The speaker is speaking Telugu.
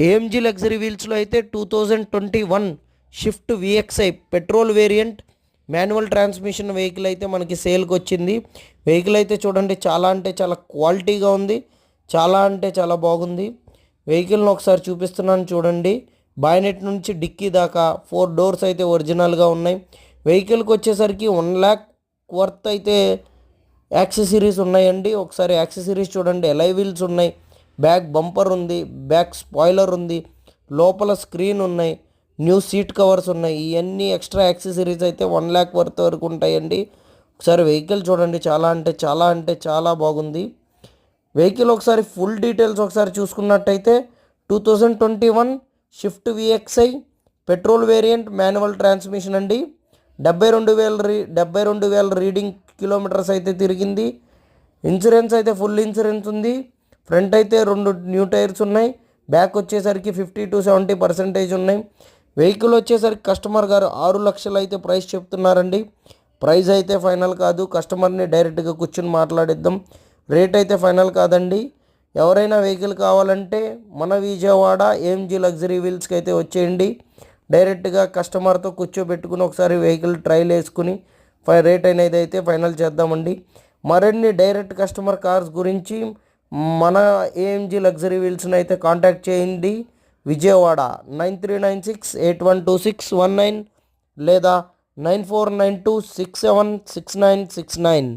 ఏఎంజీ లగ్జరీ వీల్స్లో అయితే 2021 shift VXi petrol variant manual transmission vehicle అయితే మనకి సేల్కి వచ్చింది. వెహికల్ అయితే చూడండి చాలా అంటే చాలా క్వాలిటీగా ఉంది, చాలా అంటే చాలా బాగుంది. వెహికల్ని ఒకసారి చూపిస్తున్నాను చూడండి. బాయ్నెట్ నుంచి డిక్కీ దాకా 4 డోర్స్ అయితే ఒరిజినల్గా ఉన్నాయి. వెహికల్కి వచ్చేసరికి 1 lakh వర్త్ అయితే యాక్సెసరీస్ ఉన్నాయండి. ఒకసారి యాక్సెసరీస్ చూడండి. ఎలై వీల్స్ ఉన్నాయి, బ్యాక్ బంపర్ ఉంది, బ్యాక్ స్పాయిలర్ ఉంది, లోపల స్క్రీన్ ఉన్నాయి, న్యూ సీట్ కవర్స్ ఉన్నాయి. ఇవన్నీ ఎక్స్ట్రా యాక్సెసరీస్ అయితే 1 lakh వర్త్ వరకు ఉంటాయండి. ఒకసారి వెహికల్ చూడండి, చాలా అంటే చాలా బాగుంది. వెహికల్ ఒకసారి ఫుల్ డీటెయిల్స్ ఒకసారి చూసుకున్నట్టయితే 2021 shift VXi petrol variant manual transmission అండి. 72,000 రీడింగ్ కిలోమీటర్స్ అయితే తిరిగింది. ఇన్సూరెన్స్ అయితే ఫుల్ ఇన్సూరెన్స్ ఉంది. ఫ్రంట్ అయితే 2 న్యూ టైర్స్ ఉన్నాయి. బ్యాక్ వచ్చేసరికి 50 to 70% ఉన్నాయి. వెహికల్ వచ్చేసరికి కస్టమర్ గారు 6 లక్షలు అయితే ప్రైస్ చెప్తున్నారండి. ప్రైస్ అయితే ఫైనల్ కాదు, కస్టమర్ని డైరెక్ట్గా కూర్చుని మాట్లాడిద్దాం. రేట్ అయితే ఫైనల్ కాదండి. ఎవరైనా వెహికల్ కావాలంటే మన విజయవాడ ఏఎంజీ లగ్జరీ వీల్స్కి అయితే వచ్చేయండి. డైరెక్ట్గా కస్టమర్తో కూర్చోబెట్టుకుని ఒకసారి వెహికల్ ట్రైల్ వేసుకుని రేట్ అనేది అయితే ఫైనల్ చేద్దామండి. మరిన్ని డైరెక్ట్ కస్టమర్ కార్స్ గురించి మన ఏఎంజీ లగ్జరీ వీల్స్ని అయితే కాంటాక్ట్ చేయండి. విజయవాడ 9396812619 లేదా 9492676969.